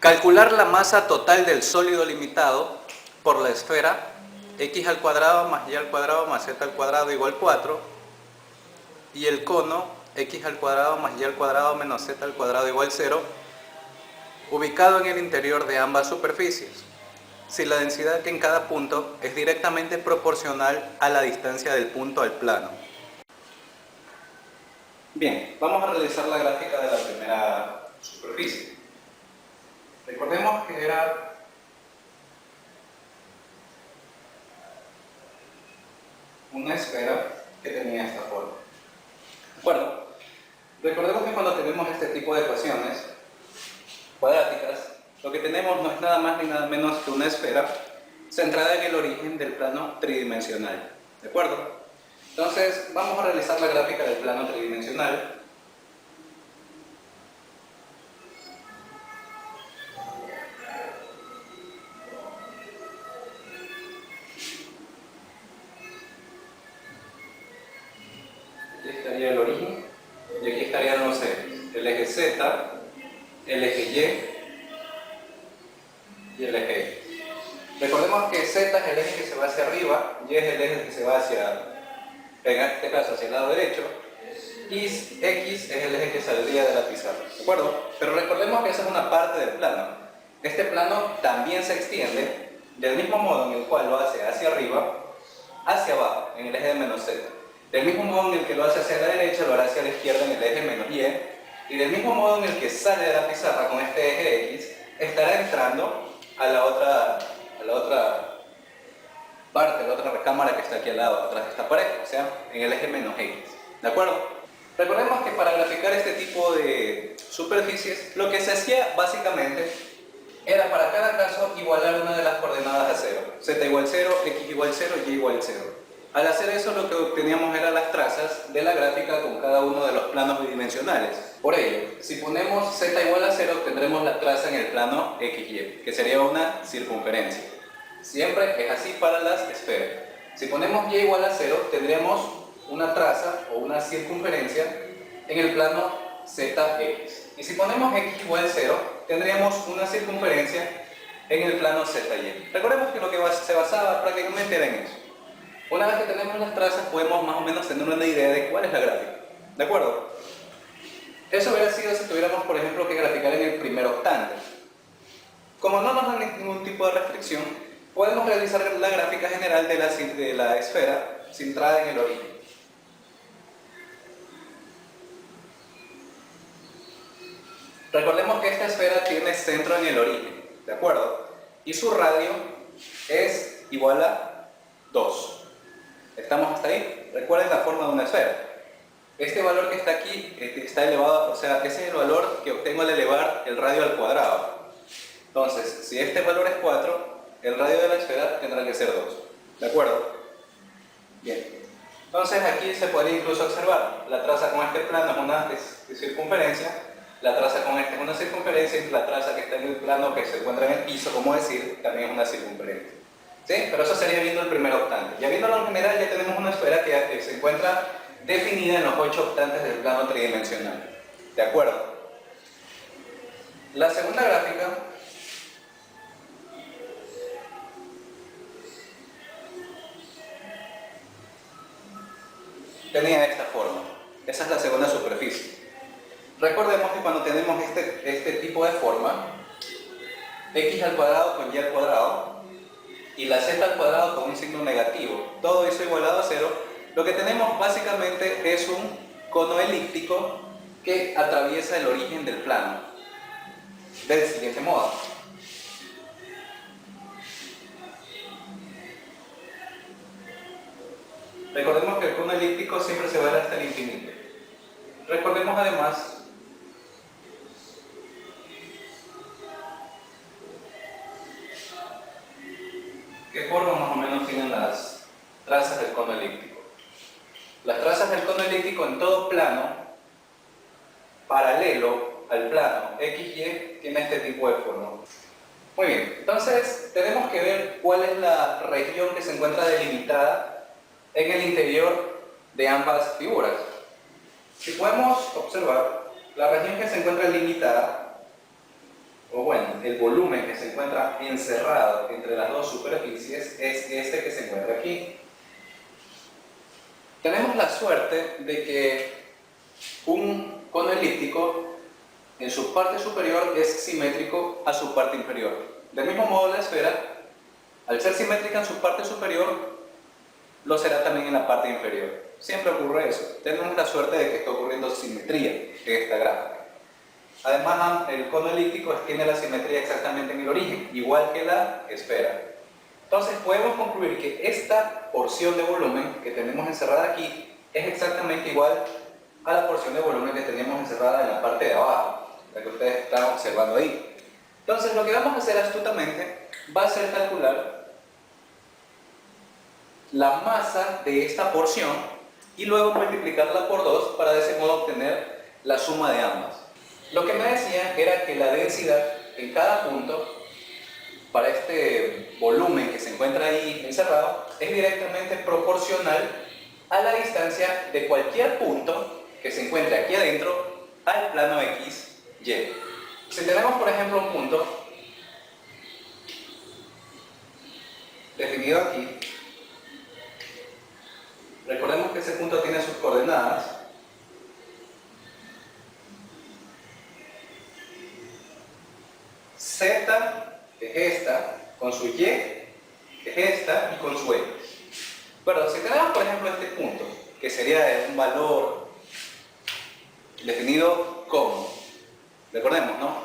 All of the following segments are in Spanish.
Calcular la masa total del sólido limitado por la esfera x al cuadrado más y al cuadrado más z al cuadrado igual 4 y el cono x al cuadrado más y al cuadrado menos z al cuadrado igual 0 ubicado en el interior de ambas superficies, si la densidad en cada punto es directamente proporcional a la distancia del punto al plano. Bien, vamos a realizar la gráfica de la primera superficie. Recordemos que era una esfera que tenía esta forma. ¿De acuerdo? Recordemos que cuando tenemos este tipo de ecuaciones cuadráticas, lo que tenemos no es nada más ni nada menos que una esfera centrada en el origen del plano tridimensional. ¿De acuerdo? Entonces, vamos a realizar la gráfica del plano tridimensional. Aquí estaría el origen y aquí estarían los ejes. El eje Z, el eje Y el eje X. Recordemos que Z es el eje que se va hacia arriba, Y es el eje que se va en este caso hacia el lado derecho, y X es el eje que saldría de la pizarra, ¿de acuerdo? Pero recordemos que esa es una parte del plano. Este plano también se extiende del mismo modo en el cual lo hace hacia arriba, hacia abajo, en el eje de menos Z. Del mismo modo en el que lo hace hacia la derecha, lo hará hacia la izquierda en el eje menos Y. Y del mismo modo en el que sale de la pizarra con este eje X, estará entrando a la otra parte, la otra recámara que está aquí al lado, atrás de esta pared, o sea, en el eje menos X. ¿De acuerdo? Recordemos que para graficar este tipo de superficies, lo que se hacía básicamente era para cada caso igualar una de las coordenadas a 0. Z igual 0, X igual 0, Y igual 0. Al hacer eso, lo que obteníamos eran las trazas de la gráfica con cada uno de los planos bidimensionales. Por ello, si ponemos Z igual a 0, tendremos la traza en el plano XY, que sería una circunferencia. Siempre es así para las esferas. Si ponemos Y igual a 0, tendremos una traza o una circunferencia en el plano ZX. Y si ponemos X igual a 0, tendríamos una circunferencia en el plano ZY. Recordemos que lo que se basaba prácticamente era en eso. Una vez que tenemos las trazas, podemos más o menos tener una idea de cuál es la gráfica. ¿De acuerdo? Eso hubiera sido si tuviéramos, por ejemplo, que graficar en el primer octante. Como no nos dan ningún tipo de restricción, podemos realizar la gráfica general de la esfera centrada en el origen. Recordemos que esta esfera tiene centro en el origen, ¿de acuerdo? Y su radio es igual a 2. ¿Estamos hasta ahí? Recuerden la forma de una esfera. Este valor que está aquí está elevado, o sea, ese es el valor que obtengo al elevar el radio al cuadrado. Entonces, si este valor es 4, el radio de la esfera tendrá que ser 2. ¿De acuerdo? Bien. Entonces aquí se puede incluso observar, la traza con este plano es una circunferencia, la traza con este es una circunferencia y la traza que está en el plano que se encuentra en el piso, como decir, también es una circunferencia. ¿Sí? Pero eso sería viendo el primer octante. Ya viéndolo en general, ya tenemos una esfera que se encuentra definida en los 8 octantes del plano tridimensional. ¿De acuerdo? La segunda gráfica tenía esta forma. Esa es la segunda superficie. Recordemos que cuando tenemos este tipo de forma, x al cuadrado con y al cuadrado, y la z al cuadrado con un signo negativo, todo eso igualado a 0, lo que tenemos básicamente es un cono elíptico que atraviesa el origen del plano, del siguiente modo. Recordemos que el cono elíptico siempre se va a ir hasta el infinito. Recordemos además ¿qué forma más o menos tienen las trazas del cono elíptico? Las trazas del cono elíptico en todo plano, paralelo al plano XY, tiene este tipo de forma. Muy bien, entonces tenemos que ver cuál es la región que se encuentra delimitada en el interior de ambas figuras. Si podemos observar, la región que se encuentra limitada, o bueno, el volumen que se encuentra encerrado entre las dos superficies es este que se encuentra aquí. Tenemos la suerte de que un cono elíptico en su parte superior es simétrico a su parte inferior. Del mismo modo la esfera, al ser simétrica en su parte superior, lo será también en la parte inferior. Siempre ocurre eso. Tenemos la suerte de que está ocurriendo simetría en esta gráfica. Además, el cono elíptico tiene la simetría exactamente en el origen, igual que la esfera. Entonces podemos concluir que esta porción de volumen que tenemos encerrada aquí es exactamente igual a la porción de volumen que tenemos encerrada en la parte de abajo, la que ustedes están observando ahí. Entonces lo que vamos a hacer astutamente va a ser calcular la masa de esta porción y luego multiplicarla por 2 para de ese modo obtener la suma de ambas. Lo que me decían era que la densidad en cada punto para este volumen que se encuentra ahí encerrado es directamente proporcional a la distancia de cualquier punto que se encuentre aquí adentro al plano X, Y. Si tenemos por ejemplo un punto definido aquí, recordemos que ese punto tiene sus coordenadas. Z, que es esta, con su Y, que es esta, y con su X. Pero si tenemos por ejemplo este punto, que sería un valor definido como, recordemos, ¿no?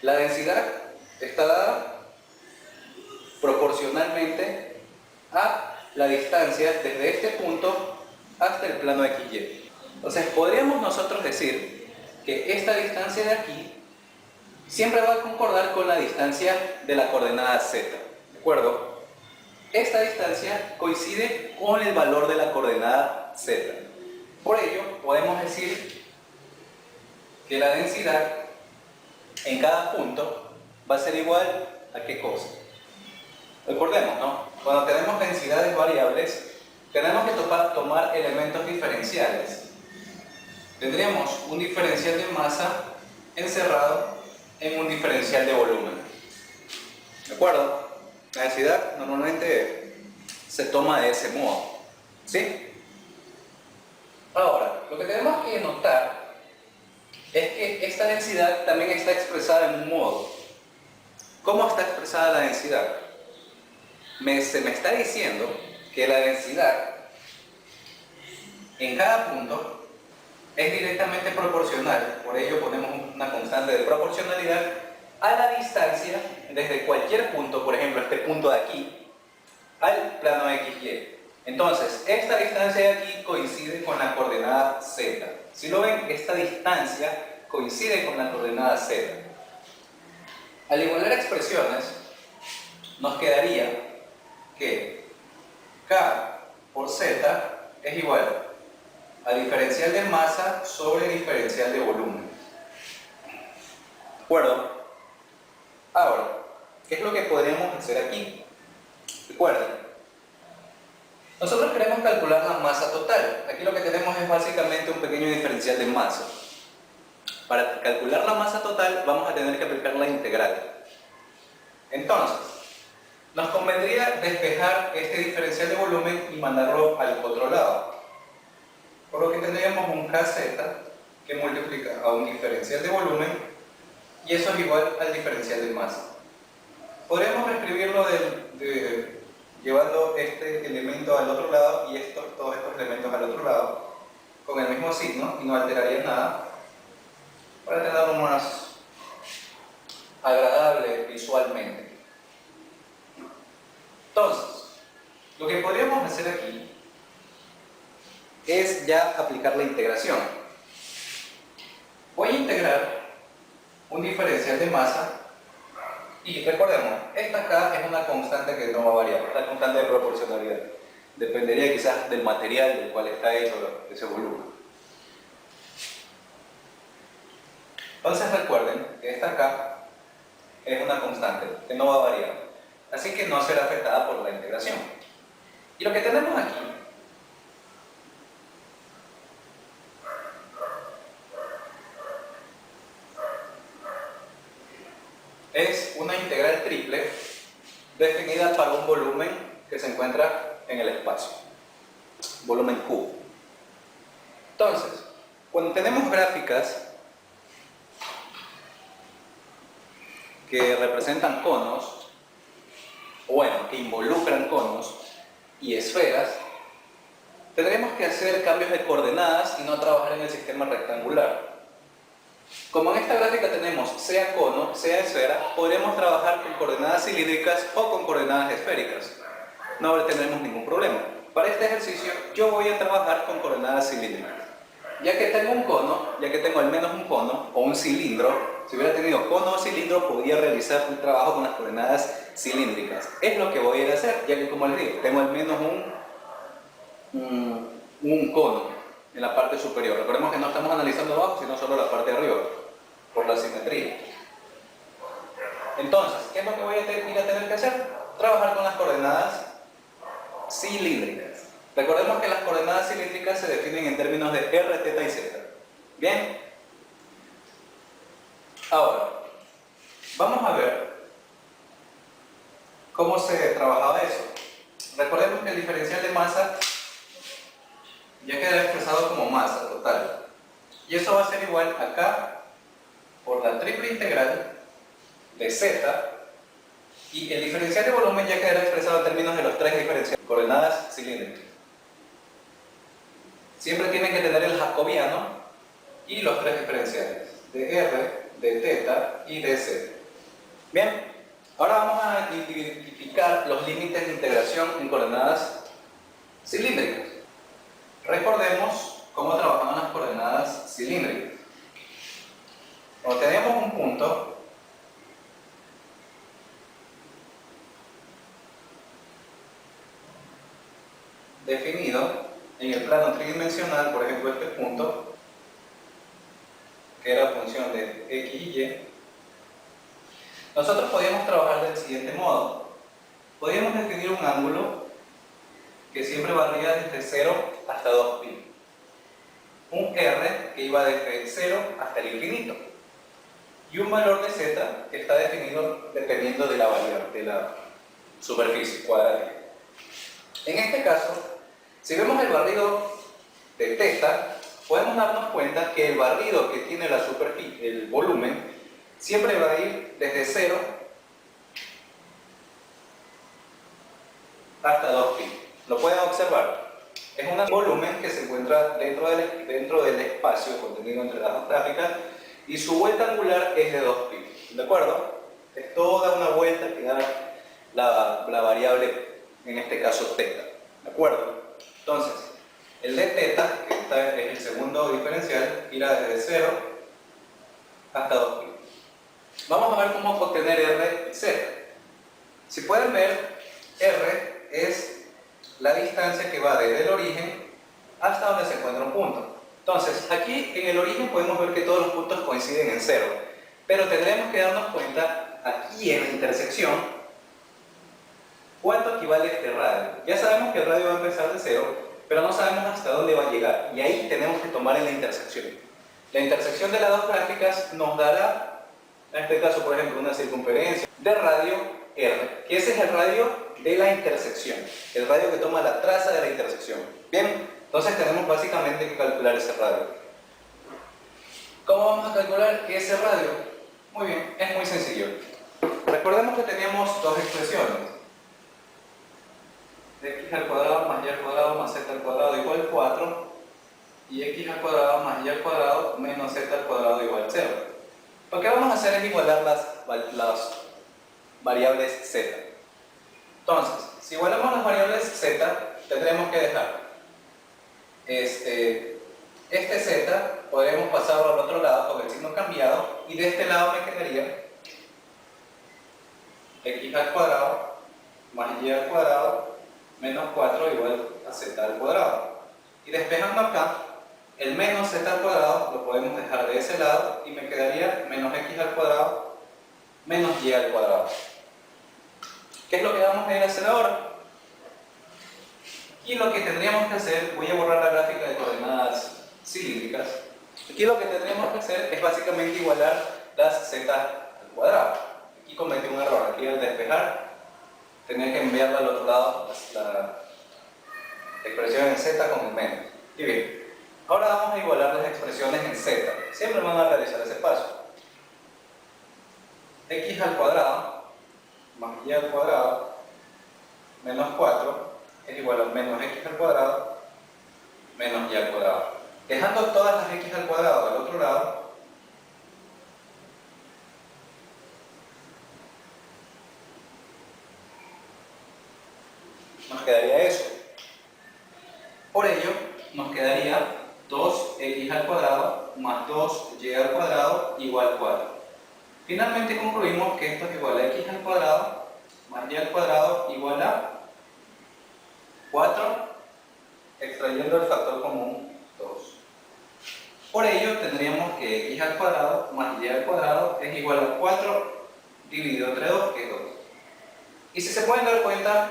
La densidad está dada proporcionalmente a la distancia desde este punto hasta el plano XY. Entonces podríamos nosotros decir que esta distancia de aquí siempre va a concordar con la distancia de la coordenada Z, ¿de acuerdo? Esta distancia coincide con el valor de la coordenada Z. Por ello, podemos decir que la densidad en cada punto va a ser igual a ¿qué cosa? Recordemos, ¿no? Cuando tenemos densidades variables, tenemos que tomar elementos diferenciales. Tendríamos un diferencial de masa encerrado en un diferencial de volumen. ¿De acuerdo? La densidad normalmente se toma de ese modo. ¿Sí? Ahora, lo que tenemos que notar es que esta densidad también está expresada en un modo. ¿Cómo está expresada la densidad? Se me está diciendo que la densidad en cada punto es directamente proporcional, por ello ponemos una constante de proporcionalidad a la distancia desde cualquier punto, por ejemplo este punto de aquí, al plano XY. Entonces, esta distancia de aquí coincide con la coordenada Z. Si lo ven, esta distancia coincide con la coordenada Z. Al igualar expresiones, nos quedaría que K por Z es igual a diferencial de masa sobre diferencial de volumen. ¿De acuerdo? Ahora, ¿qué es lo que podríamos hacer aquí? Recuerden, nosotros queremos calcular la masa total. Aquí lo que tenemos es básicamente un pequeño diferencial de masa. Para calcular la masa total vamos a tener que aplicar la integral. Entonces, nos convendría despejar este diferencial de volumen y mandarlo al otro lado. Por lo que tendríamos un kz que multiplica a un diferencial de volumen y eso es igual al diferencial de masa. Podríamos escribirlo llevando este elemento al otro lado y todos estos elementos al otro lado con el mismo signo y no alteraría nada para tenerlo más agradable visualmente. Entonces, lo que podríamos hacer aquí es ya aplicar la integración. Voy a integrar un diferencial de masa y recordemos, esta K es una constante que no va a variar, es la constante de proporcionalidad. Dependería quizás del material del cual está hecho ese volumen. Entonces recuerden que esta K es una constante que no va a variar, así que no será afectada por la integración. Y lo que tenemos aquí es una integral triple definida para un volumen que se encuentra en el espacio, volumen Q. Entonces, cuando tenemos gráficas que representan conos, o bueno, que involucran conos y esferas, tendremos que hacer cambios de coordenadas y no trabajar en el sistema rectangular. Como en esta gráfica tenemos sea cono, sea esfera, podremos trabajar con coordenadas cilíndricas o con coordenadas esféricas. No tendremos ningún problema. Para este ejercicio yo voy a trabajar con coordenadas cilíndricas. Ya que tengo un cono, ya que tengo al menos un cono o un cilindro, si hubiera tenido cono o cilindro podría realizar un trabajo con las coordenadas cilíndricas. Es lo que voy a ir a hacer, ya que como les digo, tengo al menos un cono en la parte superior. Recordemos que no estamos analizando abajo, sino solo la parte de arriba, por la simetría. Entonces, ¿qué es lo que voy a tener que hacer? Trabajar con las coordenadas cilíndricas. Recordemos que las coordenadas cilíndricas se definen en términos de r, θ y z. ¿Bien? Ahora, vamos a ver cómo se trabajaba eso. Recordemos que el diferencial de masa ya queda expresado como masa total. Y eso va a ser igual acá por la triple integral de z, y el diferencial de volumen ya quedará expresado en términos de los tres diferenciales, coordenadas cilíndricas. Siempre tienen que tener el jacobiano y los tres diferenciales, de r, de θ y de z. Bien, ahora vamos a identificar los límites de integración en coordenadas cilíndricas. Recordemos cómo trabajaban las coordenadas cilíndricas. Cuando tenemos un punto, definido en el plano tridimensional, por ejemplo este punto, que era función de x y y, nosotros podíamos trabajar del siguiente modo. Podíamos definir un ángulo que siempre varía desde 0 hasta 2π. Un r que iba desde 0 hasta el infinito. Y un valor de z que está definido dependiendo de la variable, de la superficie cuadrada. En este caso, si vemos el barrido de θ, podemos darnos cuenta que el barrido que tiene la superficie, el volumen, siempre va a ir desde 0 hasta 2π. Lo pueden observar. Es un volumen que se encuentra dentro del espacio contenido entre las dos gráficas y su vuelta angular es de 2π. ¿De acuerdo? Es toda una vuelta que da la variable, en este caso θ. ¿De acuerdo? Entonces, el de θ, que es el segundo diferencial, irá desde 0 hasta 2π. Vamos a ver cómo obtener r y z. Si pueden ver, r es la distancia que va desde el origen hasta donde se encuentra un punto. Entonces, aquí en el origen podemos ver que todos los puntos coinciden en 0, pero tendremos que darnos cuenta aquí en la intersección cuánto equivale este radio. Ya sabemos que el radio va a empezar de 0, pero no sabemos hasta dónde va a llegar, y ahí tenemos que tomar en la intersección. La intersección de las dos gráficas nos dará, en este caso por ejemplo, una circunferencia de radio r, que ese es el radio de la intersección, el radio que toma la traza de la intersección. Bien, entonces tenemos básicamente que calcular ese radio. ¿Cómo vamos a calcular ese radio? Muy bien, es muy sencillo. Recordemos que teníamos dos expresiones. X al cuadrado más y al cuadrado más z al cuadrado igual 4, y x al cuadrado más y al cuadrado menos z al cuadrado igual 0. Lo que vamos a hacer es igualar las variables z. Entonces, si igualamos las variables z, tendremos que dejar este z, podremos pasarlo al otro lado con el signo cambiado, y de este lado me quedaría x al cuadrado más y al cuadrado menos 4 igual a z al cuadrado. Y despejando acá, el menos z al cuadrado lo podemos dejar de ese lado y me quedaría menos x al cuadrado menos y al cuadrado. ¿Qué es lo que vamos a ir a hacer ahora? Aquí lo que tendríamos que hacer, voy a borrar la gráfica de coordenadas cilíndricas. Aquí lo que tendríamos que hacer es básicamente igualar las z al cuadrado. y cometí un error. Aquí al despejar tenía que enviarla al otro lado la expresión en z con el menos. Y bien, ahora vamos a igualar las expresiones en z. Siempre van a realizar ese paso. X al cuadrado más y al cuadrado menos 4 es igual a menos x al cuadrado menos y al cuadrado. Dejando todas las x al cuadrado al otro lado, nos quedaría eso. Por ello, nos quedaría 2x al cuadrado más 2y al cuadrado igual 4. Finalmente concluimos que esto es igual a x al cuadrado más y al cuadrado igual a 4, extrayendo el factor común 2. Por ello tendríamos que x al cuadrado más y al cuadrado es igual a 4 dividido entre 2, que es 2. Y si se pueden dar cuenta,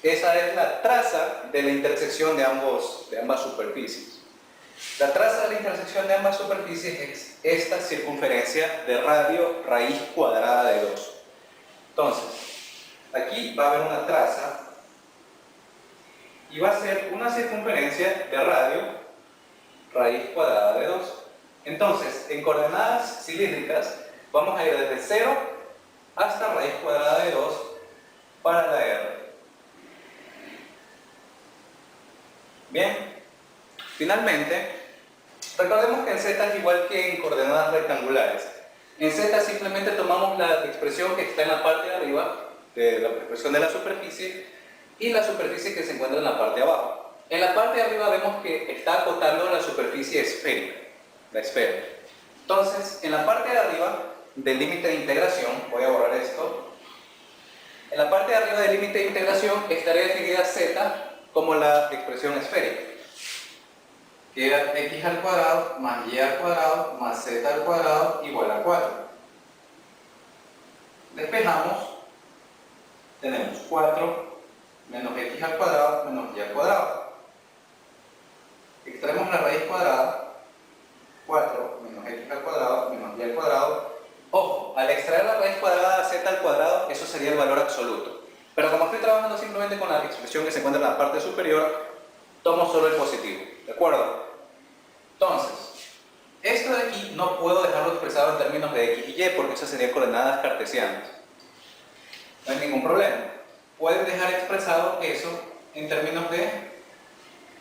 esa es la traza de la intersección de ambas superficies. La traza de la intersección de ambas superficies es esta circunferencia de radio raíz cuadrada de 2. Entonces, aquí va a haber una traza y va a ser una circunferencia de radio raíz cuadrada de 2. Entonces, en coordenadas cilíndricas vamos a ir desde 0 hasta raíz cuadrada de 2 para la R. Bien, finalmente, recordemos que en Z es igual que en coordenadas rectangulares. En Z simplemente tomamos la expresión que está en la parte de arriba, de la expresión de la superficie, y la superficie que se encuentra en la parte de abajo. En la parte de arriba vemos que está acotando la superficie esférica, la esfera. Entonces, en la parte de arriba del límite de integración, voy a borrar esto, en la parte de arriba del límite de integración estaría definida Z como la expresión esférica, que era x al cuadrado más y al cuadrado más z al cuadrado igual a 4. Despejamos, tenemos 4 menos x al cuadrado menos y al cuadrado. Extraemos la raíz cuadrada, 4 menos x al cuadrado menos y al cuadrado. Ojo, al extraer la raíz cuadrada z al cuadrado, eso sería el valor absoluto. Pero como estoy trabajando simplemente con la expresión que se encuentra en la parte superior, tomo solo el positivo, ¿de acuerdo? Entonces, esto de aquí no puedo dejarlo expresado en términos de x y y porque esas serían coordenadas cartesianas. No hay ningún problema. Pueden dejar expresado eso en términos de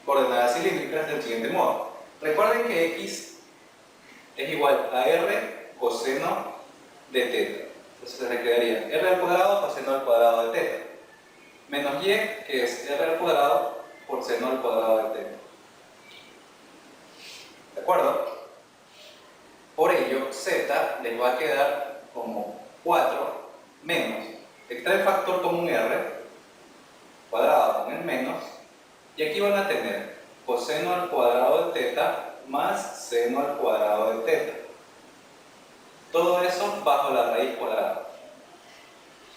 coordenadas cilíndricas del siguiente modo. Recuerden que x es igual a r coseno de teta. Entonces se quedaría r al cuadrado por seno al cuadrado de teta. Menos y, que es r al cuadrado por seno al cuadrado de teta. ¿De acuerdo? Por ello, z les va a quedar como 4 menos, extrae el factor común r, cuadrado con el menos, y aquí van a tener coseno al cuadrado de teta más seno al cuadrado de teta. Todo eso bajo la raíz cuadrada.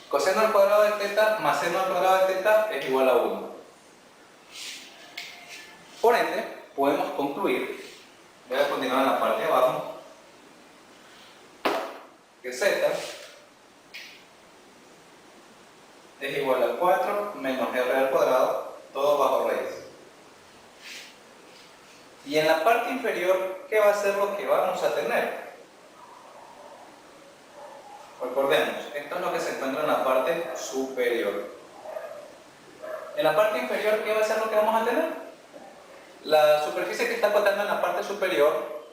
Coseno al cuadrado de teta más seno al cuadrado de teta es igual a 1. Por ende, podemos concluir, voy a continuar en la parte de abajo, que z es igual a 4 menos r al cuadrado, todo bajo raíz. Y en la parte inferior, ¿qué va a ser lo que vamos a tener? Recordemos, esto es lo que se encuentra en la parte superior. En la parte inferior, ¿qué va a ser lo que vamos a tener? La superficie que está acotando en la parte superior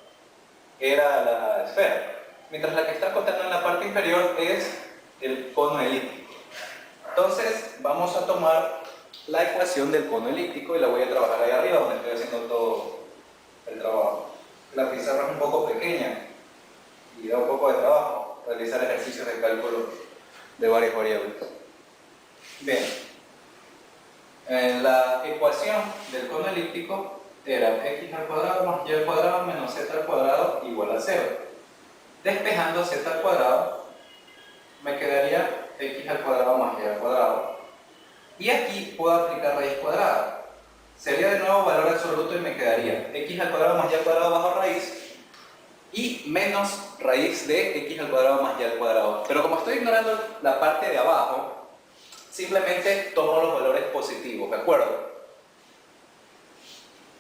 era la esfera, mientras la que está acotando en la parte inferior es el cono elíptico. Entonces, vamos a tomar la ecuación del cono elíptico y la voy a trabajar ahí arriba, donde estoy haciendo todo el trabajo. La pizarra es un poco pequeña y da un poco de trabajo realizar ejercicios de cálculo de varias variables. Bien, la ecuación del cono elíptico era x al cuadrado más y al cuadrado menos z al cuadrado igual a 0. Despejando z al cuadrado, me quedaría x al cuadrado más y al cuadrado. Y aquí puedo aplicar raíz cuadrada. Sería de nuevo valor absoluto y me quedaría x al cuadrado más y al cuadrado bajo raíz y menos raíz de x al cuadrado más y al cuadrado. Pero como estoy ignorando la parte de abajo, simplemente tomo los valores positivos, ¿de acuerdo?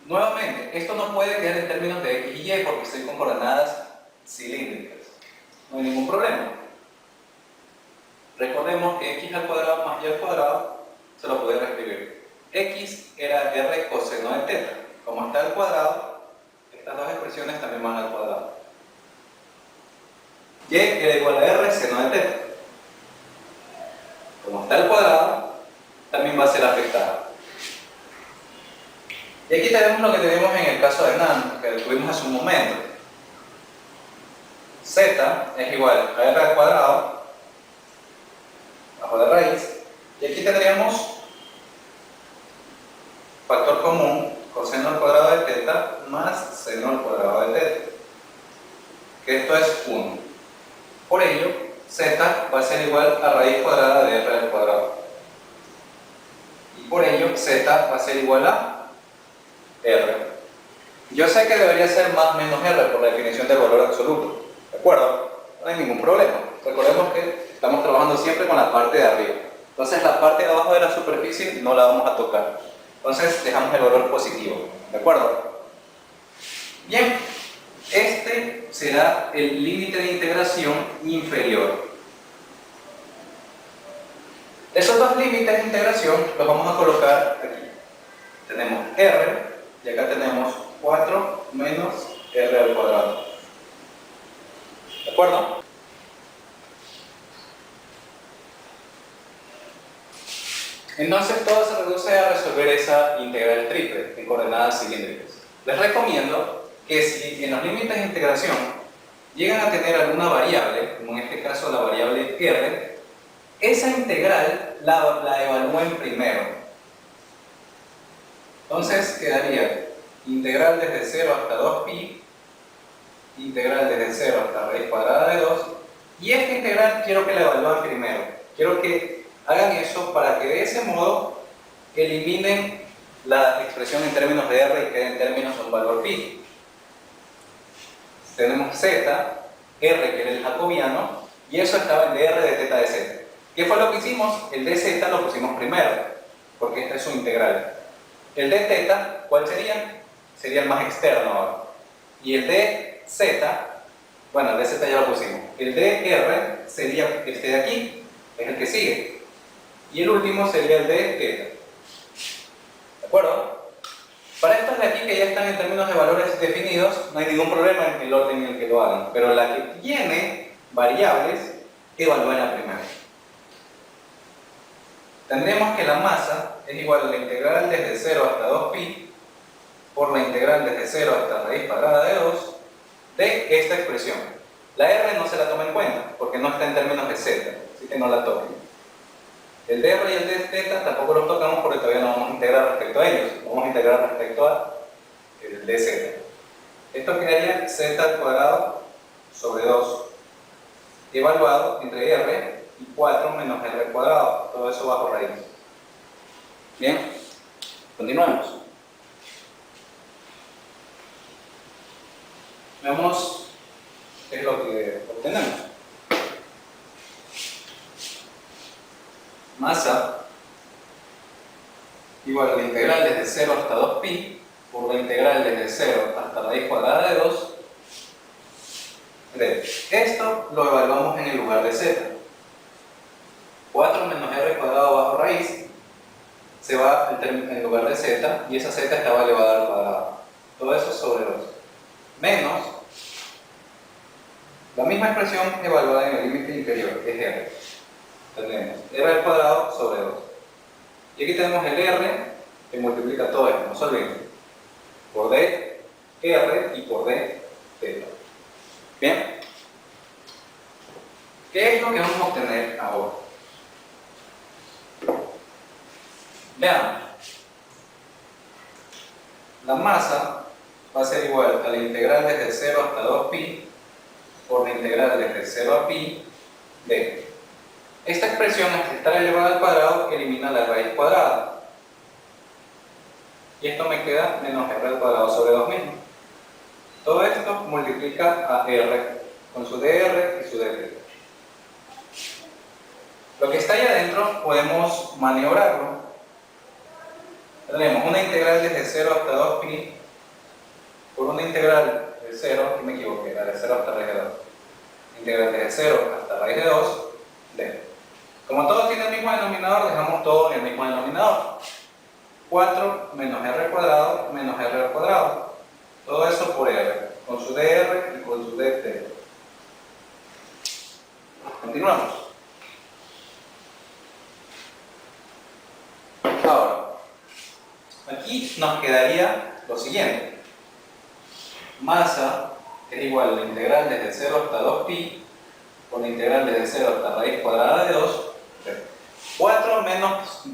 Nuevamente, esto no puede quedar en términos de x y y porque estoy con coordenadas cilíndricas. No hay ningún problema. Recordemos que x al cuadrado más y al cuadrado se lo puede reescribir. X era r coseno de teta. Como está al cuadrado, estas dos expresiones también van al cuadrado. Y era igual a r seno de teta. Como está al cuadrado, también va a ser afectada. Y aquí tenemos lo que tenemos en el caso de Nan, que tuvimos hace un momento. Z es igual a r al cuadrado bajo la raíz, y aquí tendríamos factor común, coseno al cuadrado de teta más seno al cuadrado de teta, que esto es 1. Por ello, z va a ser igual a raíz cuadrada de r al cuadrado, y por ello z va a ser igual a r. Yo sé que debería ser más menos r por la definición del valor absoluto, ¿de acuerdo? No hay ningún problema. Recordemos que estamos trabajando siempre con la parte de arriba. Entonces la parte de abajo de la superficie no la vamos a tocar. Entonces dejamos el valor positivo, ¿de acuerdo? Bien, este será el límite de integración inferior. Esos dos límites de integración los vamos a colocar aquí. Tenemos r y acá tenemos 4 menos r al cuadrado. ¿De acuerdo? Entonces todo se reduce a resolver esa integral triple en coordenadas cilíndricas. Les recomiendo que si en los límites de integración llegan a tener alguna variable, como en este caso la variable r, esa integral la evalúen primero. Entonces quedaría integral desde 0 hasta 2pi, integral desde 0 hasta raíz cuadrada de 2, y esta integral quiero que la evalúen primero. Quiero que hagan eso para que de ese modo eliminen la expresión en términos de r y quede en términos de un valor pi. Tenemos z, r que era el jacobiano, y eso estaba en dr de teta de z. ¿Qué fue lo que hicimos? El dz lo pusimos primero, porque esta es su integral. El dθ, ¿cuál sería? Sería el más externo ahora. Y el dz, bueno, el dz ya lo pusimos. El dr sería este de aquí, es el que sigue. Y el último sería el de ¿de acuerdo? Para estos de aquí que ya están en términos de valores definidos, no hay ningún problema en el orden en el que lo hagan. Pero la que tiene variables, evalúenla primero. Tendremos que la masa es igual a la integral desde 0 hasta 2pi por la integral desde 0 hasta raíz cuadrada de 2 de esta expresión. La r no se la toma en cuenta porque no está en términos de z, así que no la toquen. El dr y el dθ tampoco los tocamos porque todavía no vamos a integrar respecto a ellos, vamos a integrar respecto a el dz. Esto quedaría z al cuadrado sobre 2 evaluado entre r y 4 menos r al cuadrado, todo eso bajo raíz. Bien, continuamos. Veamos qué es lo que obtenemos. Masa igual a la integral desde 0 hasta 2pi por la integral desde 0 hasta raíz cuadrada de 2 de esto lo evaluamos en el lugar de z. 4 menos r cuadrado bajo raíz se va en lugar de z y esa z estaba elevada al cuadrado. Todo eso sobre 2. Menos la misma expresión evaluada en el límite inferior, que es r. Tenemos r al cuadrado sobre 2. Y aquí tenemos el r que multiplica todo esto, no se olviden. Por d, r y por d, θ. Bien. ¿Qué es lo que vamos a obtener ahora? Veamos. La masa va a ser igual a la integral desde 0 hasta 2pi por la integral desde 0 a pi de esta expresión, al estar elevada al cuadrado, elimina la raíz cuadrada. Y esto me queda menos r al cuadrado sobre 2 mismo. Todo esto multiplica a R con su dr y su dt. Lo que está ahí adentro podemos maniobrarlo. Tenemos una integral desde 0 hasta 2pi por una integral de 0, que me equivoqué, la de 0 hasta raíz de 2. Integral desde 0 hasta raíz de 2 de. Como todo tiene el mismo denominador, dejamos todo en el mismo denominador. 4 menos r cuadrado menos r al cuadrado. Todo eso por r, con su dr y con su dt. Continuamos. Ahora, aquí nos quedaría lo siguiente. Masa es igual a la integral desde 0 hasta 2pi por la integral desde 0 hasta raíz cuadrada de 2. 4 menos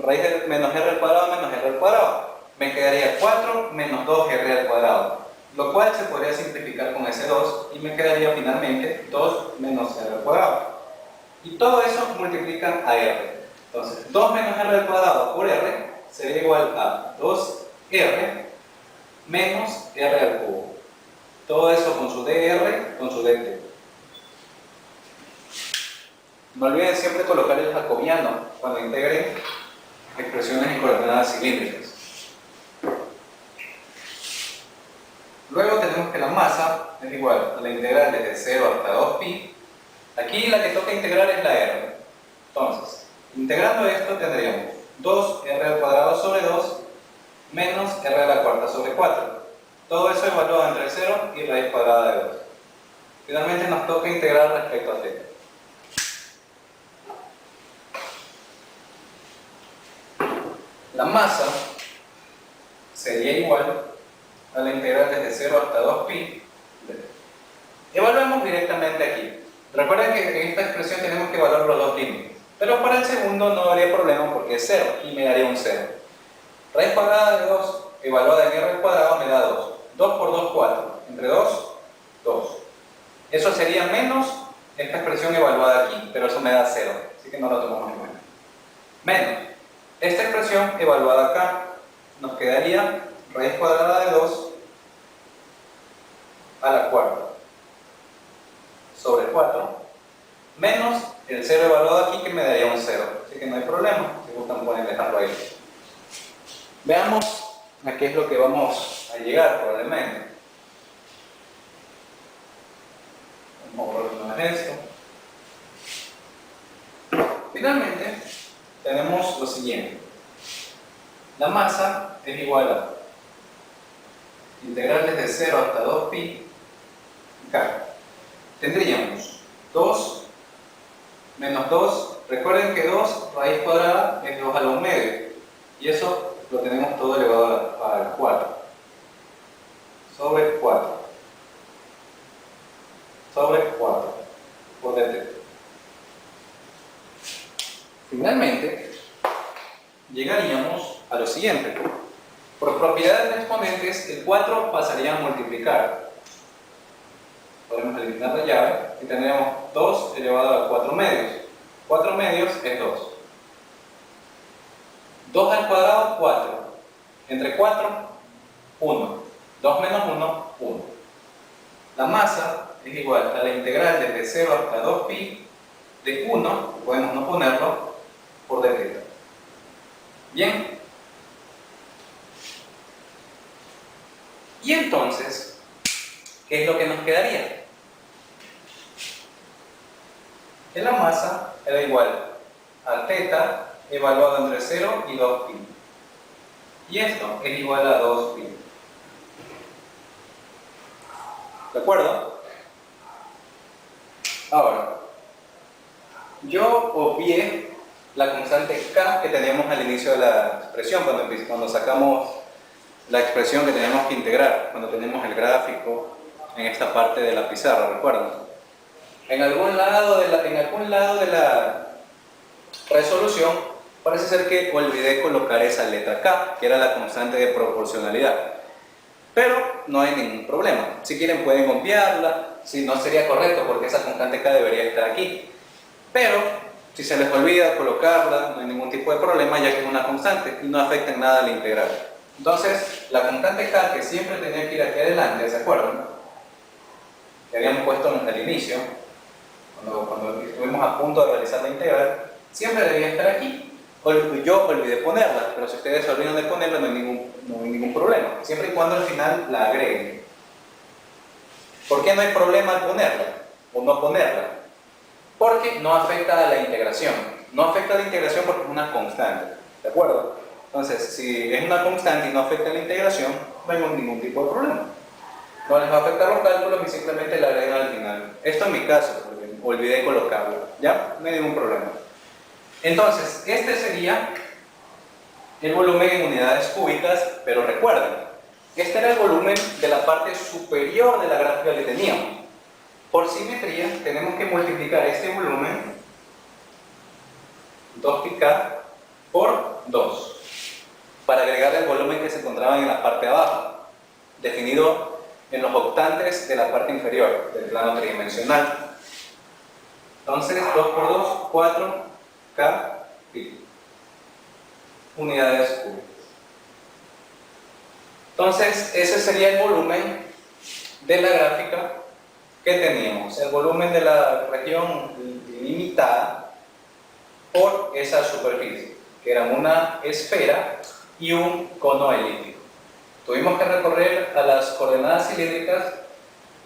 menos r al cuadrado menos r al cuadrado. Me quedaría 4 menos 2r al cuadrado, lo cual se podría simplificar con ese 2 y me quedaría finalmente 2 menos r al cuadrado. Y todo eso multiplica a r. Entonces, 2 menos r al cuadrado por r sería igual a 2r menos r al cubo. Todo eso con su dr, con su dt. No olviden siempre colocar el jacobiano cuando integren expresiones en coordenadas cilíndricas. Luego tenemos que la masa es igual a la integral desde 0 hasta 2pi. Aquí la que toca integrar es la r. Entonces, integrando esto tendríamos 2r al cuadrado sobre 2 menos r a la cuarta sobre 4. Todo eso evaluado entre 0 y raíz cuadrada de 2. Finalmente nos toca integrar respecto a θ. La masa sería igual a la integral desde 0 hasta 2pi. Evaluemos directamente aquí. Recuerden que en esta expresión tenemos que evaluar los dos límites. Pero para el segundo no habría problema porque es 0 y me daría un 0. Raíz cuadrada de 2 evaluada en r al cuadrado me da 2. 2 por 2, 4. Entre 2, 2. Eso sería menos esta expresión evaluada aquí, pero eso me da 0. Así que no lo tomamos en cuenta. Menos esta expresión evaluada acá, nos quedaría raíz cuadrada de 2 a la cuarta sobre 4 menos el 0 evaluado aquí que me daría un 0. Así que no hay problema, si gustan pueden dejarlo ahí. Veamos a qué es lo que vamos a llegar probablemente. Vamos a ordenar esto. Finalmente, tenemos lo siguiente. La masa es igual a integral desde 0 hasta 2pi. Acá tendríamos 2 menos 2. Recuerden que 2 raíz cuadrada es 2 a la 1 medio. Y eso lo tenemos todo elevado al 4. Sobre 4. Sobre 4. Por dt. Finalmente, llegaríamos a lo siguiente. Por propiedades de exponentes, el 4 pasaría a multiplicar. Podemos eliminar la llave y tendríamos 2 elevado a 4 medios. 4 medios es 2. 2 al cuadrado, 4. Entre 4, 1. 2 menos 1, 1. La masa es igual a la integral desde 0 hasta 2pi de 1, podemos no ponerlo, por dt. Bien. Y entonces, ¿qué es lo que nos quedaría? Que la masa era igual a θ evaluado entre 0 y 2pi. Y esto es igual a 2pi. ¿De acuerdo? Ahora, yo obvié la constante k que teníamos al inicio de la expresión, cuando sacamos la expresión que tenemos que integrar, cuando tenemos el gráfico en esta parte de la pizarra, ¿recuerdan? En algún lado de la resolución parece ser que olvidé colocar esa letra k, que era la constante de proporcionalidad. Pero no hay ningún problema. Si quieren pueden obviarla, si no sería correcto porque esa constante k debería estar aquí. Pero si se les olvida colocarla, no hay ningún tipo de problema ya que es una constante y no afecta en nada la integral. Entonces, la constante k que siempre tenía que ir aquí adelante, ¿se acuerdan? que habíamos puesto al inicio, cuando estuvimos a punto de realizar la integral, siempre debía estar aquí. Yo olvidé ponerla, pero si ustedes se olvidan de ponerla no hay ningún problema, siempre y cuando al final la agreguen. ¿Por qué no hay problema al ponerla o no ponerla? Porque no afecta a la integración. No afecta a la integración porque es una constante, ¿de acuerdo? Entonces, si es una constante y no afecta a la integración, no hay ningún tipo de problema. No les va a afectar los cálculos y simplemente la agregan al final. Esto en mi caso, porque olvidé colocarlo, ¿ya? No hay ningún problema. Entonces, este sería el volumen en unidades cúbicas, pero recuerden, este era el volumen de la parte superior de la gráfica que teníamos. Por simetría, tenemos que multiplicar este volumen, 2πk, por 2, para agregar el volumen que se encontraba en la parte de abajo, definido en los octantes de la parte inferior del plano tridimensional. Entonces, 2 por 2, 4k pi, unidades cúbicas. Entonces, ese sería el volumen de la gráfica que teníamos, el volumen de la región limitada por esa superficie, que era una esfera y un cono elíptico. Tuvimos que recorrer a las coordenadas cilíndricas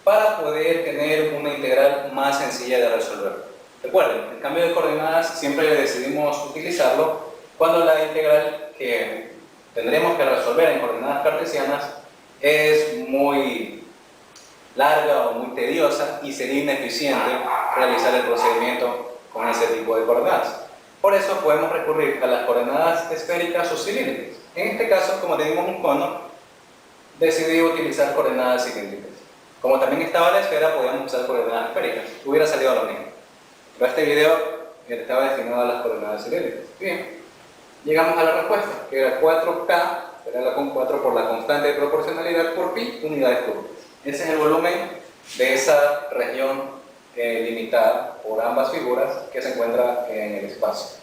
para poder tener una integral más sencilla de resolver. Recuerden, el cambio de coordenadas siempre decidimos utilizarlo cuando la integral que tendremos que resolver en coordenadas cartesianas es muy larga o muy tediosa y sería ineficiente realizar el procedimiento con ese tipo de coordenadas. Por eso podemos recurrir a las coordenadas esféricas o cilíndricas. En este caso, como tenemos un cono, decidí utilizar coordenadas cilíndricas. Como también estaba la esfera, podíamos usar coordenadas esféricas. Hubiera salido lo mismo. Pero este video estaba destinado a las coordenadas cilíndricas. Bien, llegamos a la respuesta, que era 4k, era la con 4 por la constante de proporcionalidad por pi, unidades cúbicas. Ese es el volumen de esa región limitada por ambas figuras que se encuentra en el espacio.